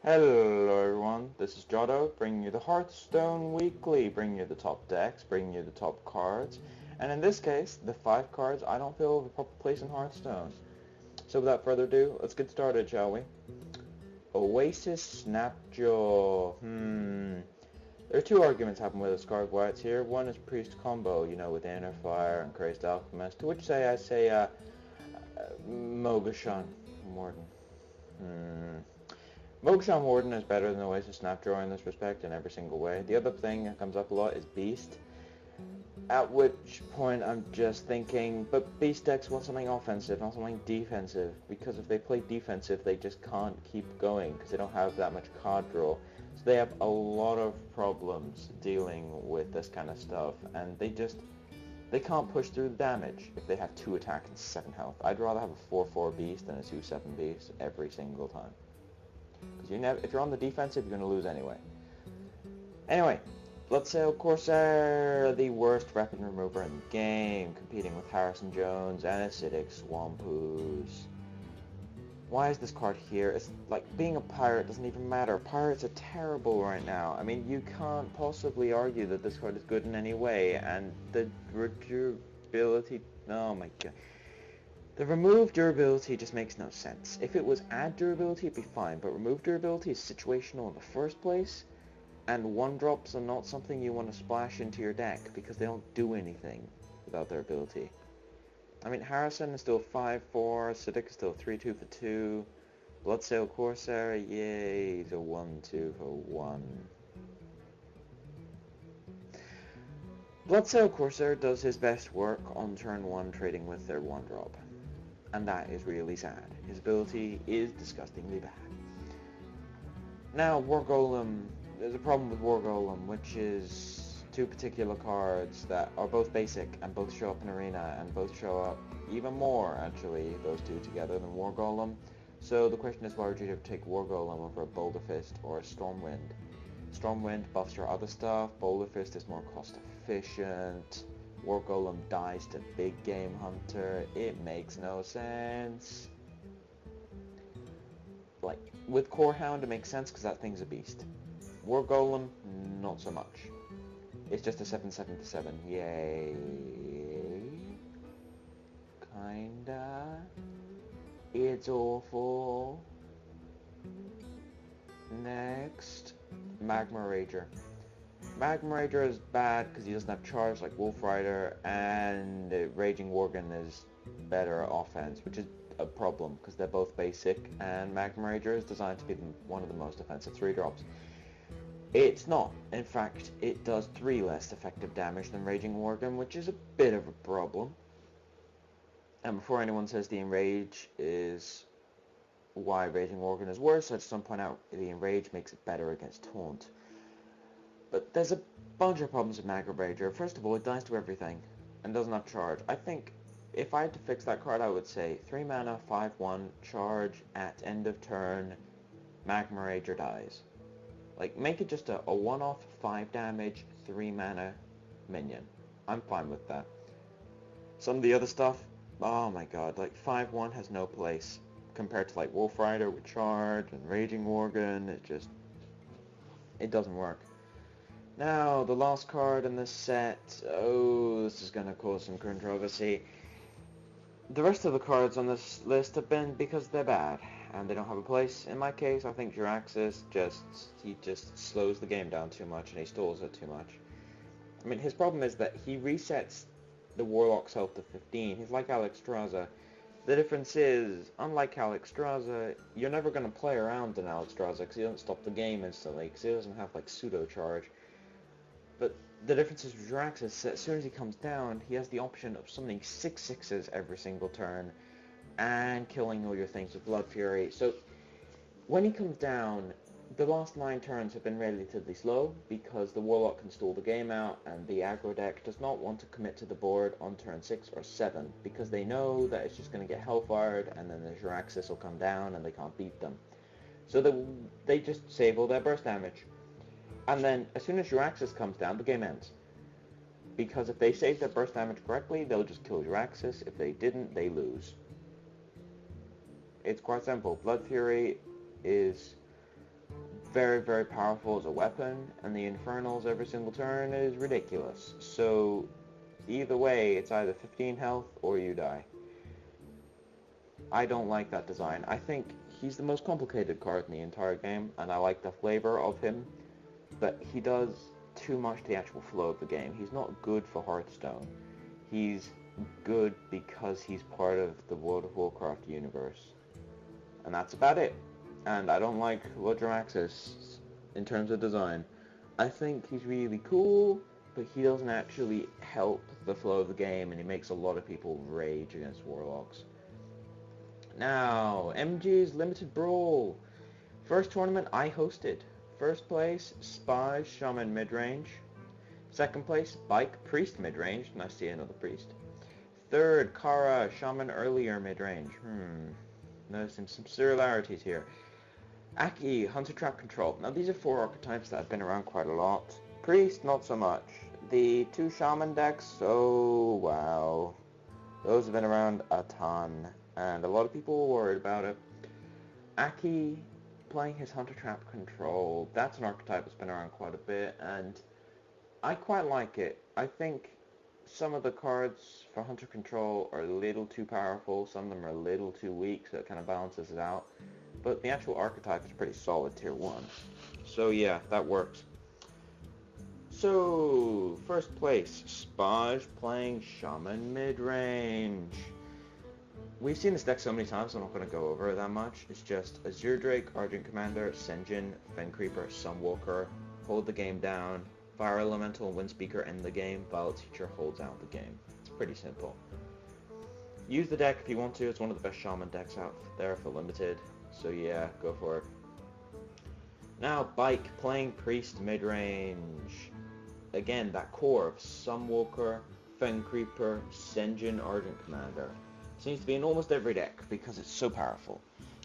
Hello everyone, this is Jotto, bringing you the HearthStone Weekly, bringing you the top decks, bringing you the top cards, and in this case, the 5 cards I don't feel have a proper place in Hearthstone. So without further ado, let's get started, shall we? Oasis Snapjaw. There are two arguments happening with this card while it's here. One is Priest combo, with Inner Fire and Crazed Alchemist, to which I say, Mogashan Warden. Mogashan Warden is better than Oasis Snapdrawer in this respect in every single way. The other thing that comes up a lot is Beast. At which point I'm just thinking, but Beast decks want something offensive, not something defensive. Because if they play defensive, they just can't keep going because they don't have that much card draw. So they have a lot of problems dealing with this kind of stuff, and they can't push through the damage if they have 2 attack and 7 health. I'd rather have a 4-4 Beast than a 2-7 Beast every single time. Because if you're on the defensive, you're going to lose anyway. Anyway, Bloodsail Corsair, the worst weapon remover in the game, competing with Harrison Jones and Acidic Swampoos. Why is this card here? It's like being a pirate doesn't even matter. Pirates are terrible right now. I mean, you can't possibly argue that this card is good in any way, and the durability... Oh my god. The remove durability just makes no sense. If it was add durability, it'd be fine, but remove durability is situational in the first place, and 1-drops are not something you want to splash into your deck because they don't do anything without their ability. I mean, Harrison is still 5-4, Acidic is still 3-2 for 2, Bloodsail Corsair, yay, he's a 1-2 for 1. Bloodsail Corsair does his best work on turn 1 trading with their 1-drop. And that is really sad. His ability is disgustingly bad. Now, War Golem, there's a problem with War Golem, which is 2 particular cards that are both basic and both show up in Arena and both show up even more, actually, those 2 together than War Golem. So the question is, why would you take War Golem over a Boulder Fist or a Stormwind? Stormwind buffs your other stuff, Boulder Fist is more cost efficient, War Golem dies to Big Game Hunter. It makes no sense. Like, with Core Hound it makes sense because that thing's a beast. War Golem, not so much. It's just a 7/7 for 7. Yay. Kinda. It's awful. Next, Magma Rager. Magma Rager is bad because he doesn't have charge like Wolf Rider, and Raging Worgen is better offense, which is a problem because they're both basic, and Magma Rager is designed to be one of the most offensive 3-drops. It's not. In fact, it does 3 less effective damage than Raging Worgen, which is a bit of a problem. And before anyone says the Enrage is why Raging Worgen is worse, I just want to point out the Enrage makes it better against Taunt. But there's a bunch of problems with Magma Rager. First of all, it dies to everything and doesn't have charge. I think if I had to fix that card, I would say 3 mana, 5/1, charge at end of turn, Magma Rager dies. Like, make it just a one-off 5 damage, 3 mana minion. I'm fine with that. Some of the other stuff, oh my god, like 5/1 has no place compared to like Wolf Rider with charge and Raging Worgen. It doesn't work. Now, the last card in this set, oh, this is going to cause some controversy. The rest of the cards on this list have been because they're bad, and they don't have a place. In my case, I think jaraxxus just slows the game down too much, and he stalls it too much. I mean, his problem is that he resets the Warlock's health to 15. He's like Alexstrasza. The difference is, unlike Alexstrasza, you're never going to play around in Alexstrasza because he doesn't stop the game instantly, because he doesn't have, like, pseudo-charge. But the difference is with jaraxxus, as soon as he comes down, he has the option of summoning 6/6s every single turn and killing all your things with Blood Fury. So when he comes down, the last 9 turns have been relatively slow because the Warlock can stall the game out, and the aggro deck does not want to commit to the board on turn 6 or 7 because they know that it's just going to get hellfired, and then the jaraxxus will come down and they can't beat them. So they just save all their burst damage. And then, as soon as jaraxxus comes down, the game ends. Because if they save their burst damage correctly, they'll just kill jaraxxus. If they didn't, they lose. It's quite simple. Blood Fury is very, very powerful as a weapon, and the Infernals every single turn is ridiculous. So either way, it's either 15 health or you die. I don't like that design. I think he's the most complicated card in the entire game, and I like the flavor of him, but he does too much to the actual flow of the game. He's not good for Hearthstone. He's good because he's part of the World of Warcraft universe. And that's about it. And I don't like jaraxxus in terms of design. I think he's really cool, but he doesn't actually help the flow of the game, and he makes a lot of people rage against Warlocks. Now, MGs Limited Brawl. First tournament I hosted. First place, Spy Shaman midrange. Second place, Bike Priest midrange. Nice to see another Priest. Third, Kara Shaman earlier midrange. Noticing some similarities here. Aki, Hunter Trap Control. Now these are 4 archetypes that have been around quite a lot. Priest, not so much. The 2 Shaman decks, oh wow. Those have been around a ton, and a lot of people were worried about it. Aki, playing his Hunter Trap Control, that's an archetype that's been around quite a bit, and I quite like it. I think some of the cards for Hunter Control are a little too powerful, some of them are a little too weak, so it kind of balances it out. But the actual archetype is pretty solid tier 1. So yeah, that works. So, first place, Spaj playing Shaman midrange. We've seen this deck so many times, I'm not going to go over it that much. It's just Azure Drake, Argent Commander, Ascension, Fen Creeper, Sunwalker, hold the game down, Fire Elemental and Windspeaker end the game, Violet Teacher holds out the game. It's pretty simple. Use the deck if you want to, it's one of the best Shaman decks out there for Limited. So yeah, go for it. Now, Bike playing Priest midrange. Again, that core of Sunwalker, Fen Creeper, Ascension, Argent Commander. Seems to be in almost every deck because it's so powerful.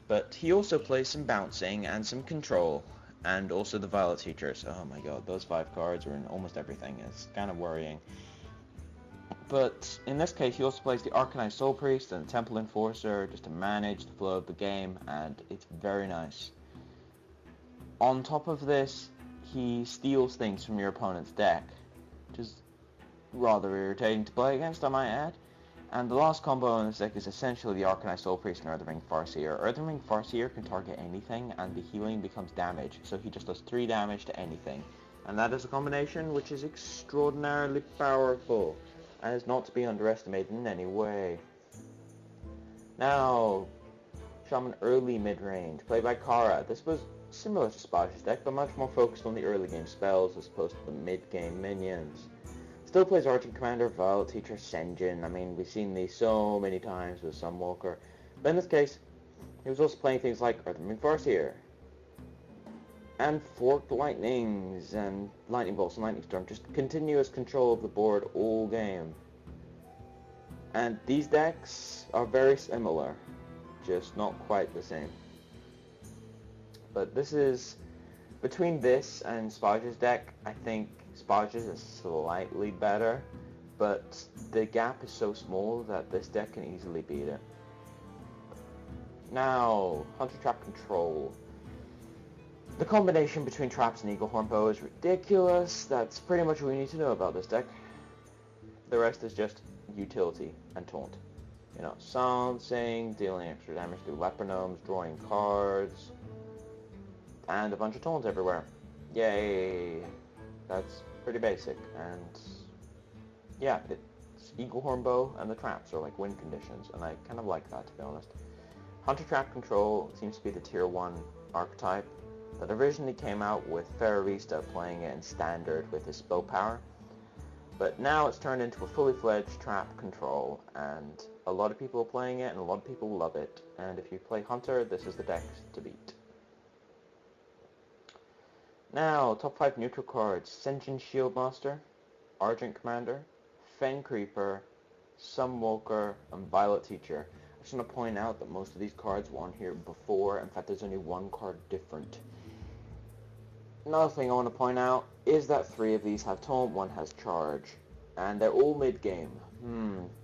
But he also plays some bouncing and some control, and also the Violet Teachers. Oh my god, those 5 cards are in almost everything. It's kind of worrying. But in this case, he also plays the Arcanine Soul Priest and the Temple Enforcer just to manage the flow of the game, and it's very nice. On top of this, he steals things from your opponent's deck, which is rather irritating to play against, I might add. And the last combo in this deck is essentially the Arcanine Soul Priest and Earthring Farseer. Earthring Farseer can target anything, and the healing becomes damage, so he just does 3 damage to anything. And that is a combination which is extraordinarily powerful, and is not to be underestimated in any way. Now, Shaman early mid-range, played by Kara. This was similar to Spaj's deck, but much more focused on the early game spells as opposed to the mid-game minions. Still plays Argent Commander, Violet Teacher, Ascension. I mean, we've seen these so many times with Sunwalker. But in this case, he was also playing things like Earthring Farseer, and Forked Lightnings, and Lightning Bolts and Lightning Storm. Just continuous control of the board all game. And these decks are very similar, just not quite the same. But this is, between this and Spaj's deck, I think Spaj's is slightly better, but the gap is so small that this deck can easily beat it. Now, Hunter Trap Control. The combination between Traps and Eagle Horn Bow is ridiculous. That's pretty much what we need to know about this deck. The rest is just utility and taunt. You know, silencing, dealing extra damage through Lepergnomes, drawing cards, and a bunch of taunts everywhere. Yay! That's pretty basic, and yeah, it's Eagle Horn Bow and the traps are like win conditions, and I kind of like that, to be honest. Hunter Trap Control seems to be the tier 1 archetype that originally came out with Ferrarista playing it in standard with his spell power, but now it's turned into a fully fledged trap control, and a lot of people are playing it and a lot of people love it, and if you play Hunter, this is the deck to beat. Now, top 5 neutral cards: Ascension Shieldmaster, Argent Commander, Fen Creeper, Sunwalker, and Violet Teacher. I just want to point out that most of these cards were on here before. In fact, there's only 1 card different. Another thing I want to point out is that 3 of these have taunt, 1 has charge, and they're all mid-game.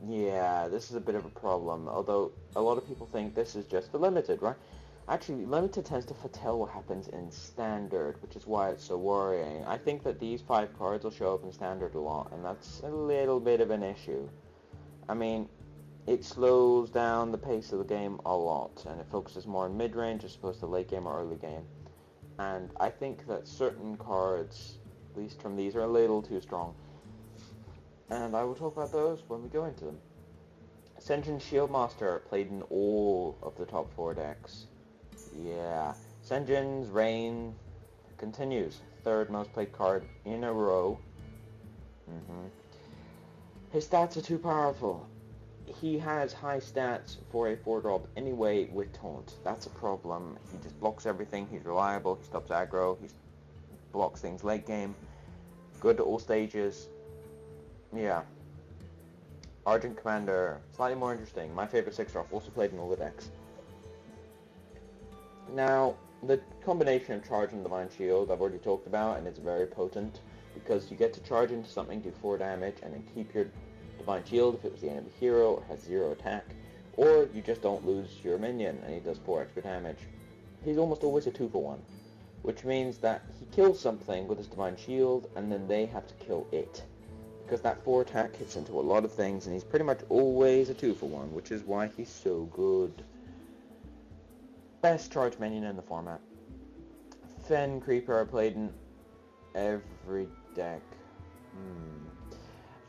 Yeah, this is a bit of a problem, although a lot of people think this is just for Limited, right? Actually, Limited tends to foretell what happens in Standard, which is why it's so worrying. I think that these 5 cards will show up in Standard a lot, and that's a little bit of an issue. I mean, it slows down the pace of the game a lot, and it focuses more on mid-range as opposed to late game or early game. And I think that certain cards, at least from these, are a little too strong. And I will talk about those when we go into them. Ascension Shieldmaster played in all of the top 4 decks. Yeah. Ascension's reign continues. 3rd most played card in a row. His stats are too powerful. He has high stats for a 4-drop anyway with Taunt. That's a problem. He just blocks everything. He's reliable. He stops aggro. He blocks things late game. Good at all stages. Yeah. Argent Commander, slightly more interesting. My favorite 6-drop, also played in all the decks. Now, the combination of Charge and Divine Shield I've already talked about, and it's very potent, because you get to charge into something, do 4 damage, and then keep your Divine Shield if it was the enemy hero, it has 0 attack, or you just don't lose your minion, and he does 4 extra damage. He's almost always a 2-for-1, which means that he kills something with his Divine Shield, and then they have to kill it. Because that 4 attack hits into a lot of things, and he's pretty much always a 2-for-1, which is why he's so good. Best charge minion in the format. Fen Creeper played in every deck.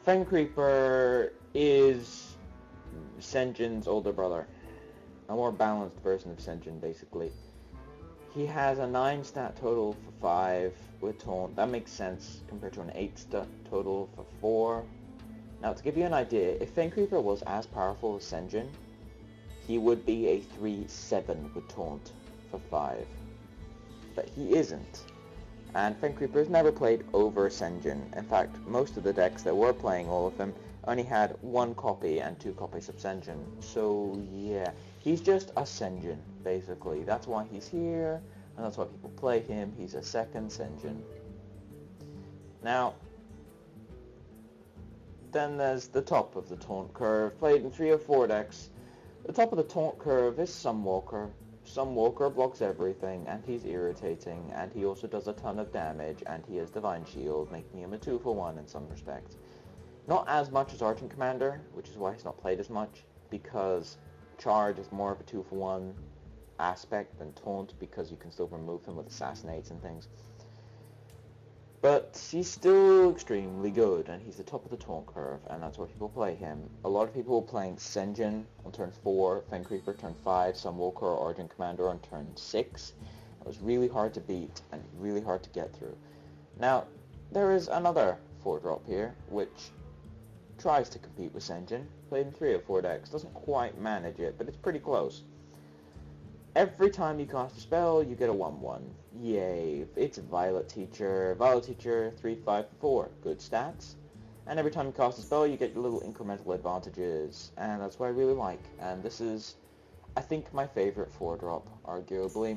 Fen Creeper is Senjin's older brother. A more balanced version of Senjin, basically. He has a 9 stat total for 5 with Taunt. That makes sense compared to an 8 stat total for 4. Now, to give you an idea, if Fen Creeper was as powerful as Senjin, he would be a 3/7 with Taunt for 5. But he isn't. And Fen Creeper has never played over Senjin. In fact, most of the decks that were playing all of them only had 1 copy and 2 copies of Senjin. So yeah, he's just a Senjin, basically. That's why he's here, and that's why people play him. He's a second Senjin. Now, then there's the top of the Taunt curve, played in 3 or 4 decks. The top of the Taunt curve is Sunwalker. Sunwalker blocks everything, and he's irritating, and he also does a ton of damage, and he has Divine Shield, making him a 2-for-1 in some respects. Not as much as Argent Commander, which is why he's not played as much, because Charge is more of a 2-for-1 aspect than Taunt, because you can still remove him with Assassinates and things. But he's still extremely good, and he's the top of the Taunt curve, and that's why people play him. A lot of people were playing Senjin on turn 4, Fen Creeper turn 5, Sunwalker or Argent Commander on turn 6. It was really hard to beat, and really hard to get through. Now, there is another 4-drop here, which tries to compete with Senjin, played in 3 or 4 decks, doesn't quite manage it, but it's pretty close. Every time you cast a spell, you get a 1/1. Yay. It's Violet Teacher. Violet Teacher, 3/5/4. Good stats. And every time you cast a spell, you get little incremental advantages. And that's what I really like. And this is, I think, my favorite 4-drop, arguably.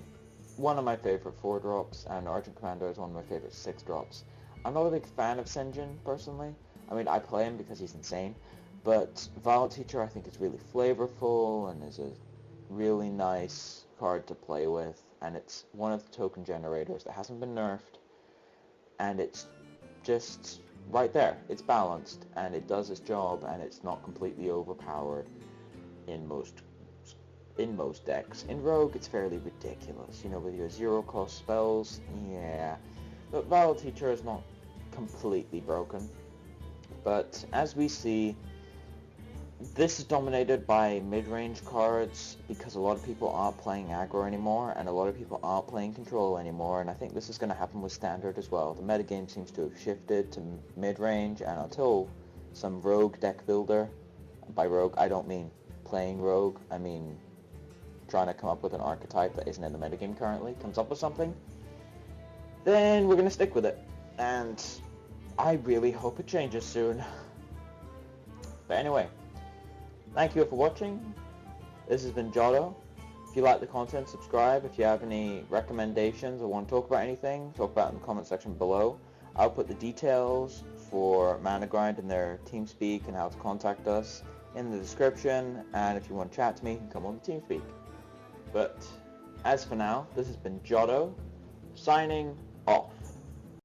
One of my favorite 4-drops, and Argent Commander is one of my favorite 6-drops. I'm not a big fan of Senjin, personally. I mean, I play him because he's insane. But Violet Teacher, I think, is really flavorful and is a really nice card to play with, and it's one of the token generators that hasn't been nerfed, and it's just right there. It's balanced, and it does its job, and it's not completely overpowered in most decks. In Rogue, it's fairly ridiculous, you know, with your 0-cost spells, yeah. But Violet Teacher is not completely broken. But as we see, this is dominated by mid-range cards because a lot of people aren't playing aggro anymore, and a lot of people aren't playing control anymore, and I think this is going to happen with Standard as well. The metagame seems to have shifted to mid-range, and until some rogue deck builder, by rogue I don't mean playing rogue, I mean trying to come up with an archetype that isn't in the metagame currently, comes up with something, then we're going to stick with it. And I really hope it changes soon. But anyway, thank you for watching. This has been Jotto. If you like the content, subscribe. If you have any recommendations or want to talk about anything, talk about it in the comment section below. I'll put the details for Mana Grind and their TeamSpeak and how to contact us in the description. And if you want to chat to me, you can come on the TeamSpeak. But As for now, this has been Jotto, signing